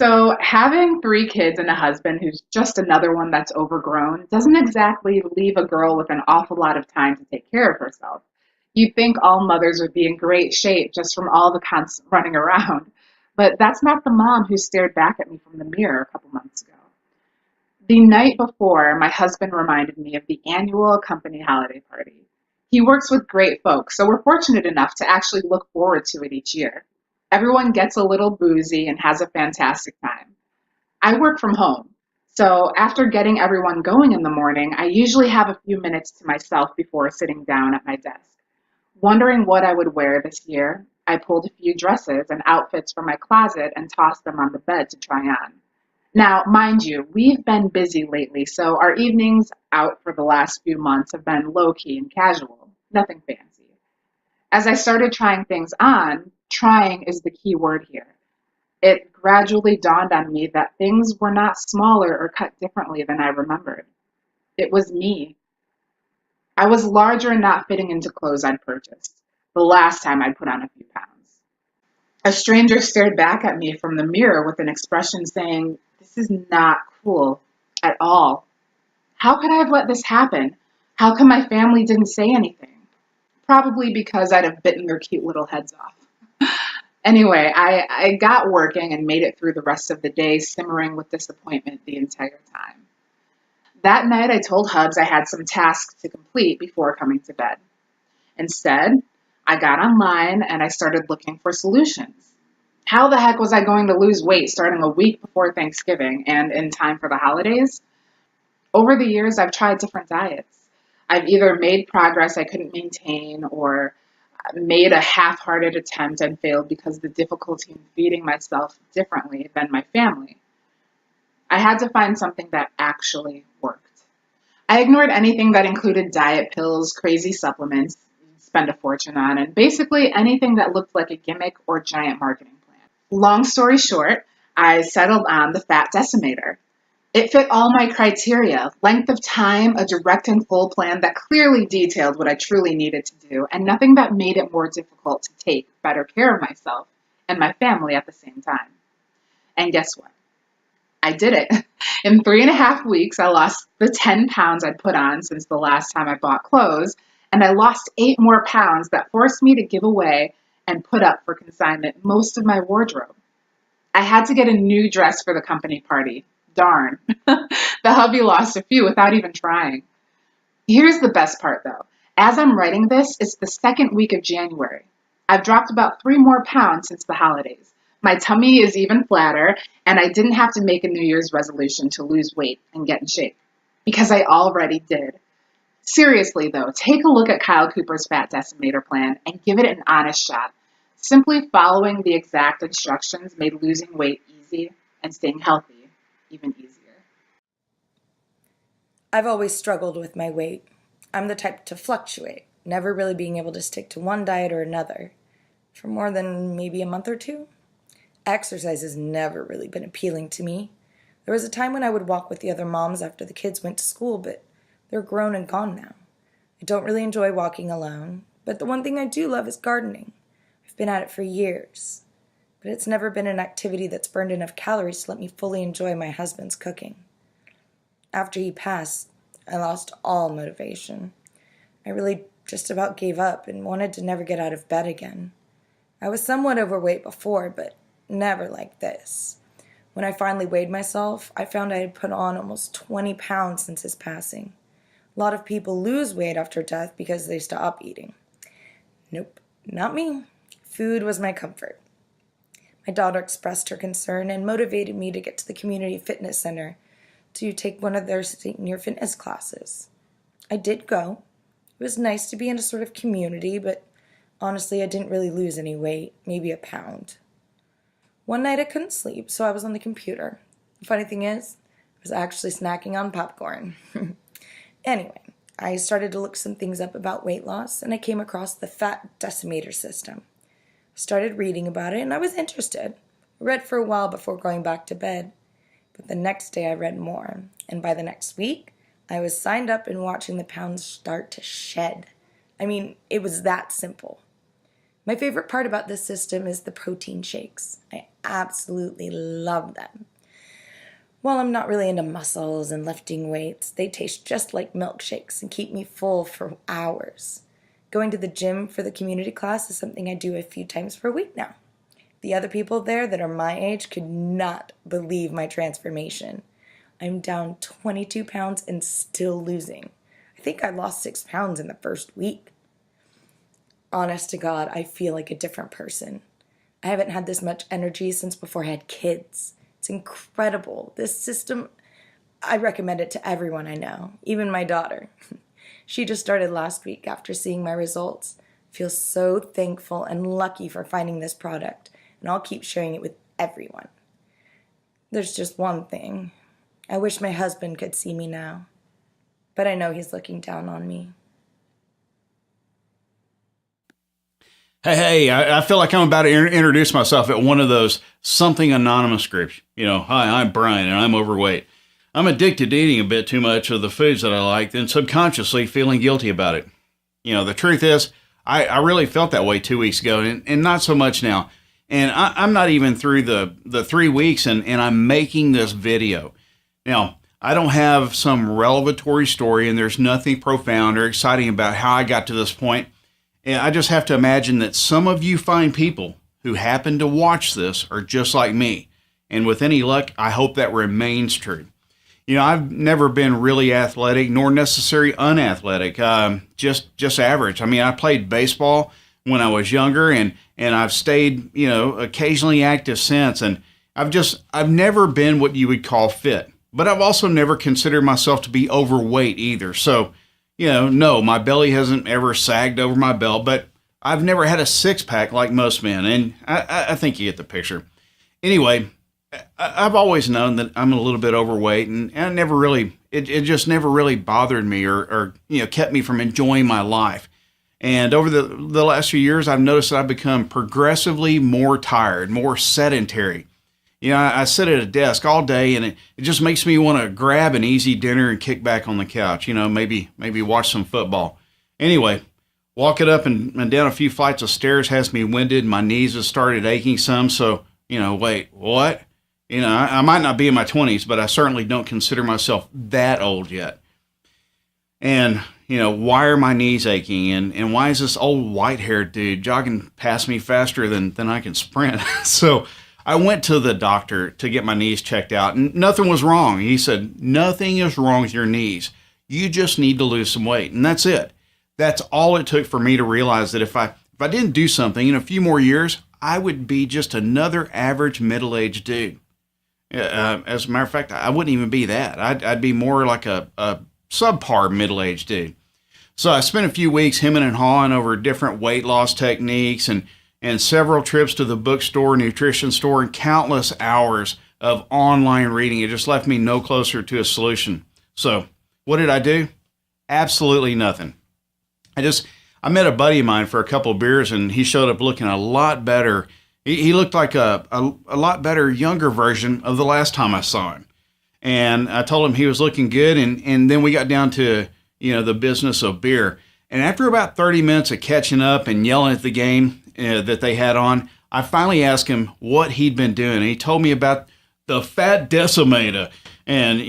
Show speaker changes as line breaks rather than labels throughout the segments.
So, having three kids and a husband who's just another one that's overgrown doesn't exactly leave a girl with an awful lot of time to take care of herself. You'd think all mothers would be in great shape just from all the constant running around. But that's not the mom who stared back at me from the mirror a couple months ago. The night before, my husband reminded me of the annual company holiday party. He works with great folks, so we're fortunate enough to actually look forward to it each year. Everyone gets a little boozy and has a fantastic time. I work from home, so after getting everyone going in the morning, I usually have a few minutes to myself before sitting down at my desk. Wondering what I would wear this year, I pulled a few dresses and outfits from my closet and tossed them on the bed to try on. Now, mind you, we've been busy lately, so our evenings out for the last few months have been low key and casual, nothing fancy. As I started trying things on, trying is the key word here. It gradually dawned on me that things were not smaller or cut differently than I remembered. It was me. I was larger and not fitting into clothes I'd purchased the last time I'd put on a few pounds. A stranger stared back at me from the mirror with an expression saying, "This is not cool at all. How could I have let this happen? How come my family didn't say anything?" Probably because I'd have bitten their cute little heads off. Anyway, I got working and made it through the rest of the day, simmering with disappointment the entire time. That night, I told Hubs I had some tasks to complete before coming to bed. Instead, I got online and I started looking for solutions. How the heck was I going to lose weight starting a week before Thanksgiving and in time for the holidays? Over the years, I've tried different diets. I've either made progress I couldn't maintain or made a half-hearted attempt and failed because of the difficulty in feeding myself differently than my family. I had to find something that actually worked. I ignored anything that included diet pills, crazy supplements, spend a fortune on, and basically anything that looked like a gimmick or giant marketing plan. Long story short, I settled on the Fat Decimator. It fit all my criteria: length of time, a direct and full plan that clearly detailed what I truly needed to do, and nothing that made it more difficult to take better care of myself and my family at the same time. And guess what? I did it. In 3.5 weeks, I lost the 10 pounds I'd put on since the last time I bought clothes, and I lost 8 more pounds that forced me to give away and put up for consignment most of my wardrobe. I had to get a new dress for the company party. Darn. The hubby lost a few without even trying. Here's the best part though. As I'm writing this, it's the second week of January. I've dropped about 3 more pounds since the holidays. My tummy is even flatter, and I didn't have to make a New Year's resolution to lose weight and get in shape because I already did. Seriously though, take a look at Kyle Cooper's Fat Decimator plan and give it an honest shot. Simply following the exact instructions made losing weight easy and staying healthy even easier.
I've always struggled with my weight. I'm the type to fluctuate, never really being able to stick to one diet or another for more than maybe a month or two. Exercise has never really been appealing to me. There was a time when I would walk with the other moms after the kids went to school, but they're grown and gone now. I don't really enjoy walking alone, but the one thing I do love is gardening. I've been at it for years, but it's never been an activity that's burned enough calories to let me fully enjoy my husband's cooking. After he passed, I lost all motivation. I really just about gave up and wanted to never get out of bed again. I was somewhat overweight before, but never like this. When I finally weighed myself, I found I had put on almost 20 pounds since his passing. A lot of people lose weight after death because they stop eating. Nope, not me. Food was my comfort. My daughter expressed her concern and motivated me to get to the community fitness center to take one of their senior fitness classes. I did go. It was nice to be in a sort of community, but honestly, I didn't really lose any weight, maybe a pound. One night I couldn't sleep, so I was on the computer. The funny thing is, I was actually snacking on popcorn. Anyway, I started to look some things up about weight loss, and I came across the Fat Decimator System. I started reading about it, and I was interested. I read for a while before going back to bed. But the next day I read more, and by the next week, I was signed up and watching the pounds start to shed. I mean, it was that simple. My favorite part about this system is the protein shakes. I absolutely love them. While I'm not really into muscles and lifting weights, they taste just like milkshakes and keep me full for hours. Going to the gym for the community class is something I do a few times per week now. The other people there that are my age could not believe my transformation. I'm down 22 pounds and still losing. I think I lost 6 pounds in the first week. Honest to God, I feel like a different person. I haven't had this much energy since before I had kids. It's incredible. This system, I recommend it to everyone I know, even my daughter. She just started last week after seeing my results. I feel so thankful and lucky for finding this product, and I'll keep sharing it with everyone. There's just one thing. I wish my husband could see me now, but I know he's looking down on me.
Hey, I feel like I'm about to introduce myself at one of those something anonymous groups. Hi, I'm Brian and I'm overweight. I'm addicted to eating a bit too much of the foods that I like and subconsciously feeling guilty about it. The truth is, I really felt that way 2 weeks ago and not so much now. And I'm not even through the 3 weeks and I'm making this video. Now, I don't have some revelatory story and there's nothing profound or exciting about how I got to this point. And I just have to imagine that some of you fine people who happen to watch this are just like me. And with any luck, I hope that remains true. I've never been really athletic, nor necessarily unathletic, just average. I played baseball when I was younger, and I've stayed, occasionally active since. And I've never been what you would call fit. But I've also never considered myself to be overweight either. So, no, my belly hasn't ever sagged over my belt, but I've never had a six-pack like most men, and I think you get the picture. Anyway, I've always known that I'm a little bit overweight, and I never really, it just never really bothered me or kept me from enjoying my life. And over the last few years, I've noticed that I've become progressively more tired, more sedentary. I sit at a desk all day and it just makes me want to grab an easy dinner and kick back on the couch, maybe watch some football. Anyway, walking up and down a few flights of stairs has me winded. My knees have started aching some. So, wait, what? I might not be in my 20s, but I certainly don't consider myself that old yet. And, why are my knees aching? And why is this old white-haired dude jogging past me faster than I can sprint? So I went to the doctor to get my knees checked out, and nothing was wrong. He said, nothing is wrong with your knees. You just need to lose some weight, and that's it. That's all it took for me to realize that if I didn't do something in a few more years, I would be just another average middle-aged dude. As a matter of fact, I wouldn't even be that. I'd be more like a subpar middle-aged dude. So I spent a few weeks hemming and hawing over different weight loss techniques and several trips to the bookstore, nutrition store, and countless hours of online reading. It just left me no closer to a solution. So what did I do? Absolutely nothing. I met a buddy of mine for a couple of beers, and he showed up looking a lot better. He looked like a lot better, younger version of the last time I saw him. And I told him he was looking good, and then we got down to, the business of beer. And after about 30 minutes of catching up and yelling at the game that they had on, I finally asked him what he'd been doing. And he told me about the Fat Decimator. And,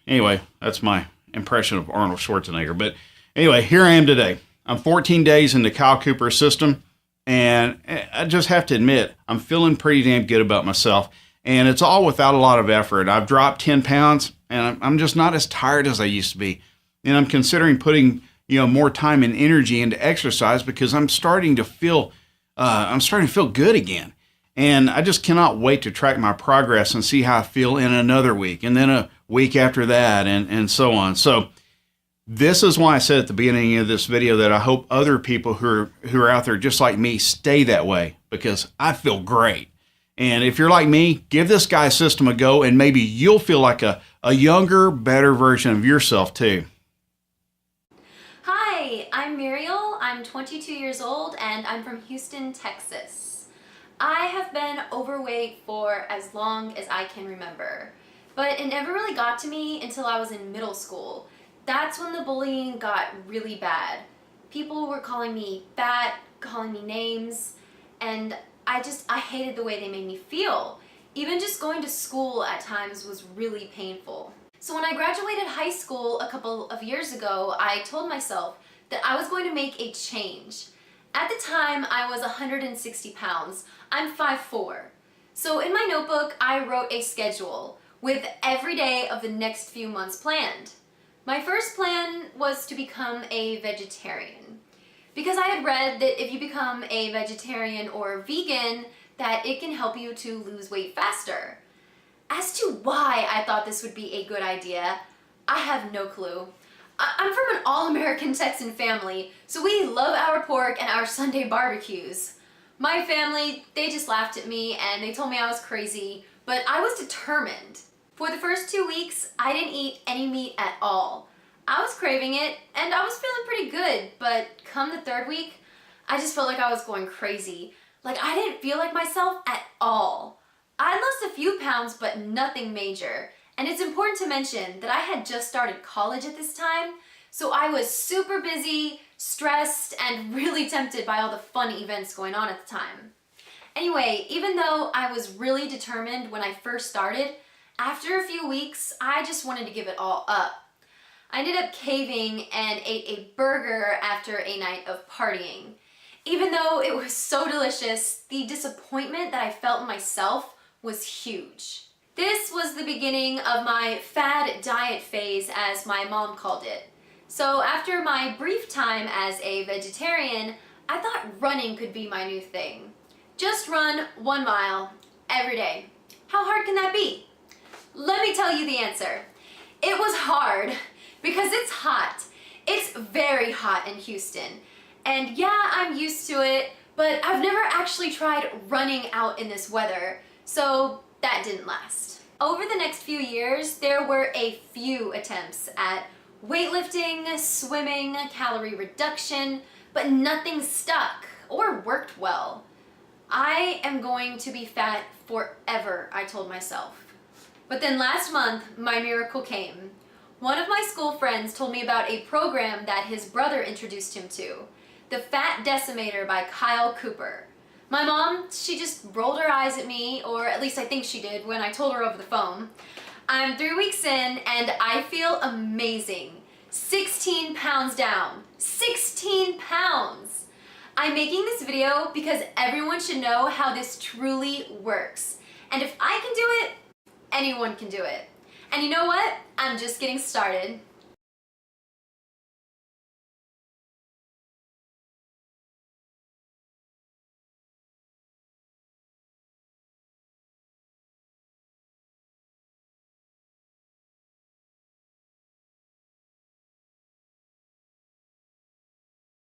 anyway, that's my impression of Arnold Schwarzenegger. But anyway, here I am today. I'm 14 days into Gunny Cooper's system. And I just have to admit, I'm feeling pretty damn good about myself. And it's all without a lot of effort. I've dropped 10 pounds, and I'm just not as tired as I used to be. And I'm considering putting, more time and energy into exercise because I'm starting to feel good again. And I just cannot wait to track my progress and see how I feel in another week, and then a week after that, and so on. So this is why I said at the beginning of this video that I hope other people who are out there just like me stay that way, because I feel great. And if you're like me, give this guy's system a go, and maybe you'll feel like a younger, better version of yourself too.
Hi, I'm Muriel. I'm 22 years old and I'm from Houston, Texas. I have been overweight for as long as I can remember, but it never really got to me until I was in middle school. That's when the bullying got really bad. People were calling me fat, calling me names, and I hated the way they made me feel. Even just going to school at times was really painful. So when I graduated high school a couple of years ago, I told myself that I was going to make a change. At the time, I was 160 pounds. I'm 5'4". So in my notebook, I wrote a schedule with every day of the next few months planned. My first plan was to become a vegetarian, because I had read that if you become a vegetarian or vegan, that it can help you to lose weight faster. As to why I thought this would be a good idea, I have no clue. I'm from an all-American Texan family, so we love our pork and our Sunday barbecues. My family, they just laughed at me and they told me I was crazy, but I was determined. For the first 2 weeks, I didn't eat any meat at all. I was craving it and I was feeling pretty good, but come the third week, I just felt like I was going crazy. Like I didn't feel like myself at all. I lost a few pounds, but nothing major. And it's important to mention that I had just started college at this time, so I was super busy, stressed, and really tempted by all the fun events going on at the time. Anyway, even though I was really determined when I first started, after a few weeks, I just wanted to give it all up. I ended up caving and ate a burger after a night of partying. Even though it was so delicious, the disappointment that I felt in myself was huge. This was the beginning of my fad diet phase, as my mom called it. So after my brief time as a vegetarian, I thought running could be my new thing. Just run 1 mile every day. How hard can that be? Let me tell you the answer. It was hard because it's hot. It's very hot in Houston. And yeah, I'm used to it, but I've never actually tried running out in this weather, so that didn't last. Over the next few years, there were a few attempts at weightlifting, swimming, calorie reduction, but nothing stuck or worked well. I am going to be fat forever, I told myself. But then last month, my miracle came. One of my school friends told me about a program that his brother introduced him to, the Fat Decimator by Gunny Cooper. My mom, she just rolled her eyes at me, or at least I think she did when I told her over the phone. I'm 3 weeks in and I feel amazing. 16 pounds down. 16 pounds! I'm making this video because everyone should know how this truly works. And if I can do it, anyone can do it. And you know what? I'm just getting started.